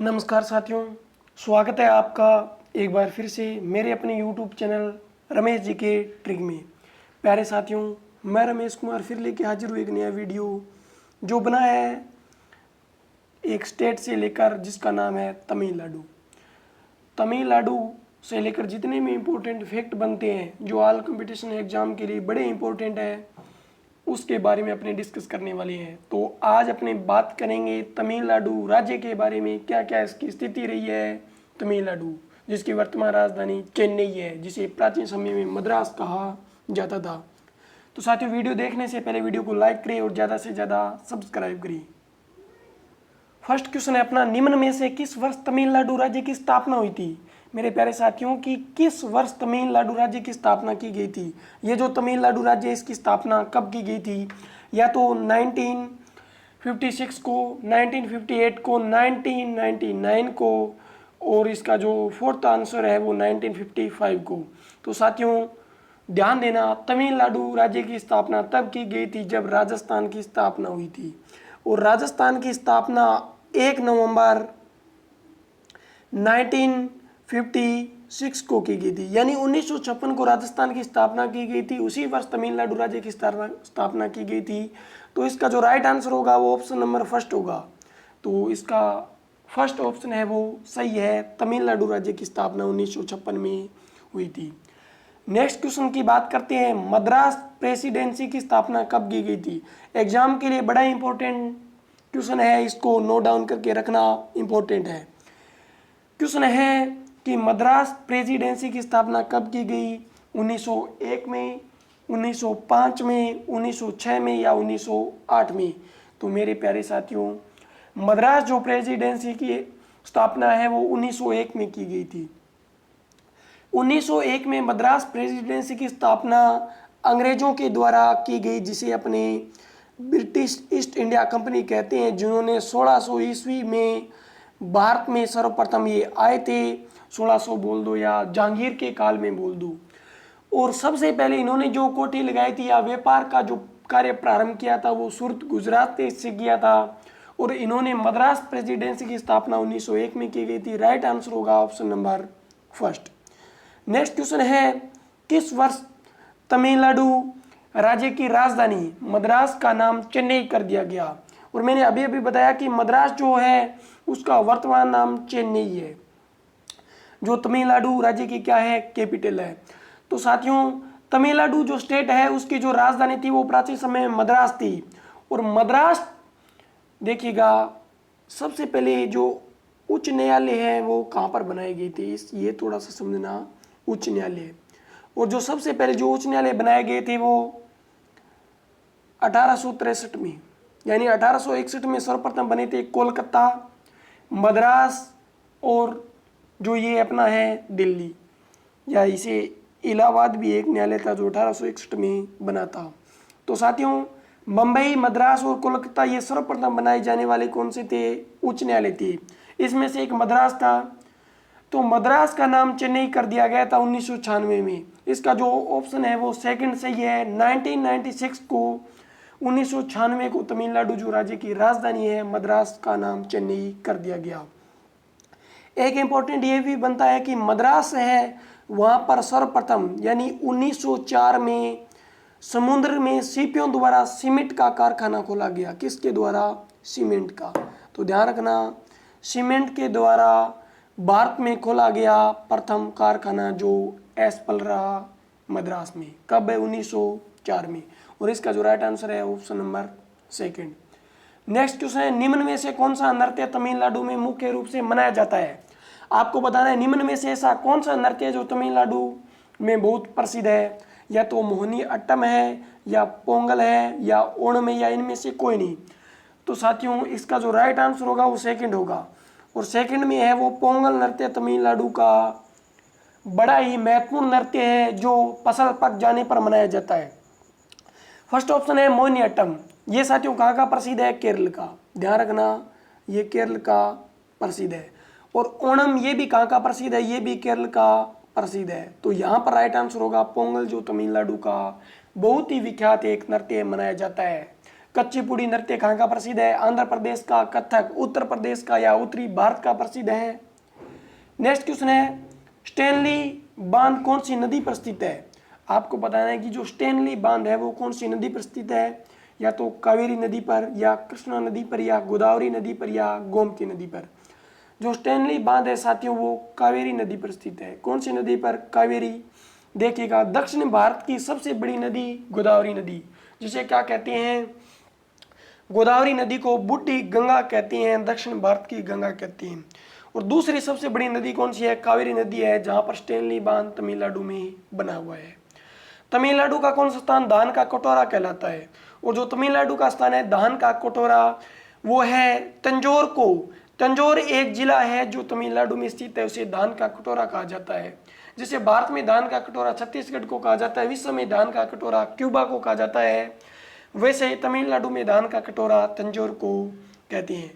नमस्कार साथियों, स्वागत है आपका एक बार फिर से मेरे अपने YouTube चैनल रमेश जी के ट्रिक में। प्यारे साथियों, मैं रमेश कुमार फिर लेके हाजिर हूँ एक नया वीडियो जो बना है एक स्टेट से लेकर, जिसका नाम है तमिलनाडु। तमिलनाडु से लेकर जितने भी इम्पोर्टेंट फैक्ट बनते हैं जो ऑल कंपटीशन एग्जाम के लिए बड़े इम्पोर्टेंट है, उसके बारे में अपने डिस्कस करने वाले हैं। तो आज अपने बात करेंगे तमिलनाडु राज्य के बारे में, क्या क्या इसकी स्थिति रही है। तमिलनाडु जिसकी वर्तमान राजधानी चेन्नई है, जिसे प्राचीन समय में मद्रास कहा जाता था। तो साथियों, वीडियो देखने से पहले वीडियो को लाइक करिए और ज़्यादा से ज़्यादा सब्सक्राइब करिए। फर्स्ट क्वेश्चन है अपना, निम्न में से किस वर्ष तमिलनाडु राज्य की स्थापना हुई थी। मेरे प्यारे साथियों की किस वर्ष तमिलनाडु राज्य की स्थापना की गई थी। ये जो तमिलनाडु राज्य है इसकी स्थापना कब की गई थी, या तो 1956 को, 1958 को, 1999 को, और इसका जो फोर्थ आंसर है वो 1955 को। तो साथियों ध्यान देना, तमिलनाडु राज्य की स्थापना तब की गई थी जब राजस्थान की स्थापना हुई थी, और राजस्थान की स्थापना 1 नवंबर 1956 को की गई थी। यानी 1956 को राजस्थान की स्थापना की गई थी, उसी वर्ष तमिलनाडु राज्य की स्थापना की गई थी। तो इसका जो राइट आंसर होगा वो ऑप्शन नंबर फर्स्ट होगा। तो इसका फर्स्ट ऑप्शन है वो सही है, तमिलनाडु राज्य की स्थापना 1956 में हुई थी। नेक्स्ट क्वेश्चन की बात करते हैं, मद्रास प्रेसिडेंसी की स्थापना कब की गई थी। एग्जाम के लिए बड़ा इंपॉर्टेंट क्वेश्चन है, इसको नोट डाउन करके रखना इंपॉर्टेंट है। क्वेश्चन है कि मद्रास प्रेसिडेंसी की स्थापना कब की गई, 1901 में, 1905 में, 1906 में या 1908 में। तो मेरे प्यारे साथियों, मद्रास जो प्रेसिडेंसी की स्थापना है वो 1901 में की गई थी। 1901 में मद्रास प्रेसिडेंसी की स्थापना अंग्रेजों के द्वारा की गई, जिसे अपने ब्रिटिश ईस्ट इंडिया कंपनी कहते हैं, जिन्होंने 1600 ईस्वी में भारत में सर्वप्रथम ये आए थे। 1600 बोल दो या जहांगीर के काल में बोल दो। और सबसे पहले इन्होंने जो कोठी लगाई थी या व्यापार का जो कार्य प्रारंभ किया था वो सूरत गुजरात से किया था, और इन्होंने मद्रास प्रेसिडेंसी की स्थापना 1901 में की गई थी। राइट आंसर होगा option number first. Next question है, किस वर्ष तमिलनाडु राज्य की राजधानी मद्रास का नाम चेन्नई कर दिया गया। और मैंने अभी अभी बताया कि मद्रास जो है उसका वर्तमान नाम चेन्नई है, जो तमिलनाडु राज्य की क्या है, कैपिटल है। तो साथियों, तमिलनाडु जो स्टेट है उसकी जो राजधानी थी वो प्राचीन समय में मद्रास थी। और मद्रास देखिएगा, सबसे पहले जो उच्च न्यायालय है वो कहाँ पर बनाई गई थी, ये थोड़ा सा समझना। उच्च न्यायालय, और जो सबसे पहले जो उच्च न्यायालय बनाए गए थे वो 1863 में, यानी 1861 में सर्वप्रथम बने थे कोलकाता, मद्रास और जो ये अपना है दिल्ली, या इसे इलाहाबाद भी एक न्यायालय था जो 1861 में बना था। तो साथियों, मुंबई, मद्रास और कोलकाता ये सर्वप्रथम बनाए जाने वाले कौन से थे, उच्च न्यायालय थे। इसमें से एक मद्रास था, तो मद्रास का नाम चेन्नई कर दिया गया था 1996 में। इसका जो ऑप्शन है वो सेकंड सही है। 1996 को, 1996 को तमिलनाडु जो राज्य की राजधानी है मद्रास का नाम चेन्नई कर दिया गया। एक इम्पोर्टेंट ये भी बनता है कि मद्रास है वहाँ पर सर्वप्रथम, यानी 1904 में समुद्र में सीपियों द्वारा सीमेंट का कारखाना खोला गया। किसके द्वारा, सीमेंट का। तो ध्यान रखना, सीमेंट के द्वारा भारत में खोला गया प्रथम कारखाना जो एसपल रहा मद्रास में। कब है, 1904 में। और इसका जो राइट आंसर है option number second. Next question है, निम्न में से कौन सा नृत्य तमिलनाडु में मुख्य रूप से मनाया जाता है। आपको बताना है निम्न में से ऐसा कौन सा नृत्य है जो तमिलनाडु में बहुत प्रसिद्ध है। या तो मोहिनी अट्टम है, या पोंगल है, या ओणम है, या इनमें से कोई नहीं। तो साथियों, इसका जो राइट आंसर होगा वो सेकंड होगा, और सेकंड में है वो पोंगल नृत्य। तमिलनाडु का बड़ा ही महत्वपूर्ण नृत्य है जो फसल पक जाने पर मनाया जाता है। फर्स्ट ऑप्शन है मोहिनीअट्टम। ये साथियों कहाँ का प्रसिद्ध है, केरल का। ध्यान रखना, ये केरल का प्रसिद्ध है। और ओणम ये भी कहाँ का प्रसिद्ध है, ये भी केरल का प्रसिद्ध है। तो यहाँ पर राइट आंसर होगा पोंगल, जो तमिलनाडु का बहुत ही विख्यात एक नृत्य मनाया जाता है। कच्चीपुड़ी नृत्य कहाँ का प्रसिद्ध है? आंध्र प्रदेश का। कथक उत्तर प्रदेश का या उत्तरी भारत का प्रसिद्ध है। नेक्स्ट क्वेश्चन है, स्टैनली बांध कौन सी नदी पर स्थित है? आपको बताना है कि जो स्टैनली बांध है वो कौन सी नदी पर स्थित है, या तो कावेरी नदी पर, या कृष्णा नदी पर, या गोदावरी नदी पर, या गोमती नदी पर। जो स्टैनली बांध है साथियों वो कावेरी नदी पर स्थित है। कौन सी नदी पर? कावेरी। देखिएगा, दक्षिण भारत की सबसे बड़ी नदी गोदावरी नदी, जिसे क्या कहते हैं? गोदावरी नदी को बूढ़ी गंगा कहती हैं, दक्षिण भारत की गंगा कहती हैं। और दूसरी सबसे बड़ी नदी कौन सी है? कावेरी नदी है, जहां पर स्टैनली बांध तमिलनाडु में बना हुआ है। तमिलनाडु का कौन सा स्थान धान का कटोरा कहलाता है? और जो तमिलनाडु का स्थान है धान का कटोरा वो है तंजौर को। तंजौर एक जिला है जो तमिलनाडु में स्थित है, उसे धान का कटोरा कहा जाता है। जैसे भारत में धान का कटोरा छत्तीसगढ़ को कहा जाता है, विश्व में धान का कटोरा क्यूबा को कहा जाता है, वैसे ही तमिलनाडु में धान का कटोरा तंजौर को कहते हैं।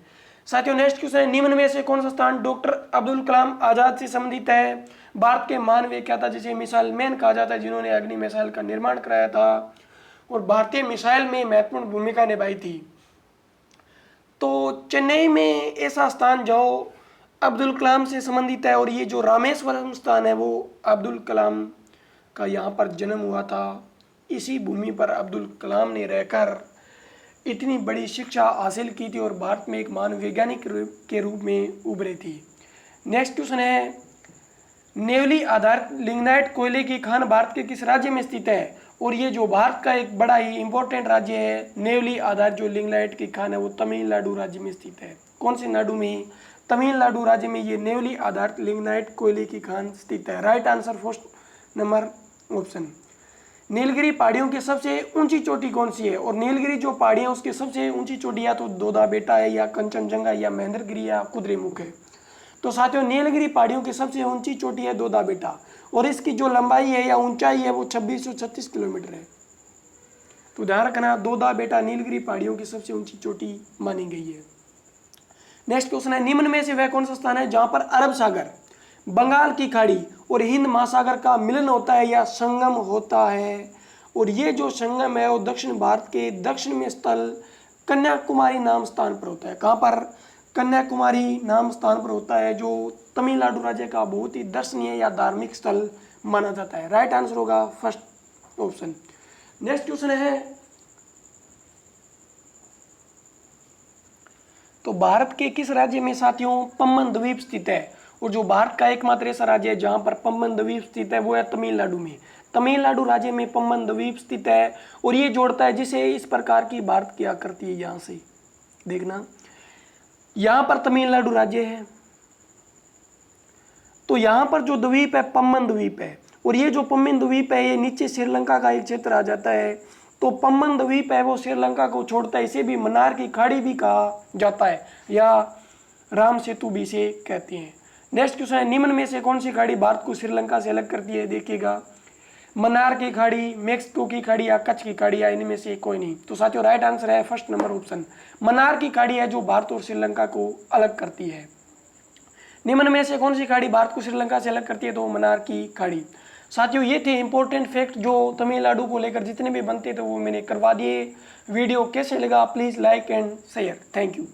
साथियों नेक्स्ट क्वेश्चन है, निम्न में से कौन सा स्थान डॉक्टर अब्दुल कलाम आजाद से संबंधित है? भारत के महान वैज्ञानिक था जिसे मिसाइल मैन कहा जाता है, जिन्होंने अग्नि मिसाइल का निर्माण कराया था और भारतीय मिसाइल में महत्वपूर्ण भूमिका निभाई थी। तो चेन्नई में ऐसा स्थान जो अब्दुल कलाम से संबंधित है, और ये जो रामेश्वरम स्थान है वो अब्दुल कलाम का यहाँ पर जन्म हुआ था। इसी भूमि पर अब्दुल कलाम ने रहकर इतनी बड़ी शिक्षा हासिल की थी और भारत में एक महान वैज्ञानिक के रूप में उभरे थी। नेक्स्ट क्वेश्चन है, नेवली आधारित लिग्नाइट कोयले की खान भारत के किस राज्य में स्थित है? और ये जो भारत का एक बड़ा ही इंपॉर्टेंट राज्य है, नेवली आधारित जो लिग्नाइट की खान है वो तमिलनाडु राज्य में स्थित है। कौन से नाडु में? तमिलनाडु राज्य में ये नेवली आधारित लिग्नाइट कोयले की खान स्थित है। Right answer first number option. Nilgiri पहाड़ियों की सबसे ऊंची चोटी कौन सी है? और नीलगिरी जो पहाड़ियां उसकी सबसे ऊंची चोटी या तो दोदा बेटा है, या कंचनजंगा, या महेंद्रगिरी, या कुद्रेमुख है। तो साथियों नीलगिरी पहाड़ियों की सबसे ऊंची चोटी है दोदा बेटा, और इसकी जो लंबाई है या ऊंचाई है वो 2636 किलोमीटर है। तो ध्यान रखना, दोदा बेटा नीलगिरी पहाड़ियों की सबसे ऊंची चोटी मानी गई है। नेक्स्ट क्वेश्चन है, निम्न में से वह कौन सा स्थान है जहां पर अरब सागर, बंगाल की खाड़ी और हिंद महासागर का मिलन होता है या संगम होता है? और ये जो संगम है वो दक्षिण भारत के दक्षिण में स्थल कन्याकुमारी नाम स्थान पर होता है। कहाँ पर? कन्याकुमारी नाम स्थान पर होता है, जो तमिलनाडु राज्य का बहुत ही दर्शनीय या धार्मिक स्थल माना जाता है। राइट आंसर होगा फर्स्ट ऑप्शन। नेक्स्ट क्वेश्चन है, तो भारत के किस राज्य में साथियों पम्बन द्वीप स्थित है? और जो भारत का एकमात्र ऐसा राज्य है जहां पर पम्बन द्वीप स्थित है वो है तमिलनाडु में। तमिलनाडु राज्य में पम्बन द्वीप स्थित है, और ये जोड़ता है जिसे इस प्रकार की भारत की आकृति है। यहाँ से देखना, यहाँ पर तमिलनाडु राज्य है, तो यहाँ पर जो द्वीप है पम्बन द्वीप है, और ये जो पम्बन द्वीप है ये नीचे श्रीलंका का एक क्षेत्र आ जाता है। तो पम्बन द्वीप है वो श्रीलंका को छोड़ता है, इसे भी मन्नार की खाड़ी भी कहा जाता है, या राम सेतु भी इसे कहते हैं। नेक्स्ट क्वेश्चन है, निम्न में से कौन सी खाड़ी भारत को श्रीलंका से अलग करती है? देखिएगा, मन्नार की खाड़ी, मेक्सिको की खाड़ी, या कच्छ की खाड़ी, या इनमें से कोई नहीं। तो साथियों राइट आंसर है फर्स्ट नंबर ऑप्शन, मन्नार की खाड़ी है जो भारत और श्रीलंका को अलग करती है। निम्न में से कौन सी खाड़ी भारत को श्रीलंका से अलग करती है? तो मन्नार की खाड़ी। साथियों ये थे इंपॉर्टेंट फैक्ट जो तमिलनाडु को लेकर जितने भी बनते थे वो मैंने करवा दिए। वीडियो कैसे लगा please like and share. Thank you.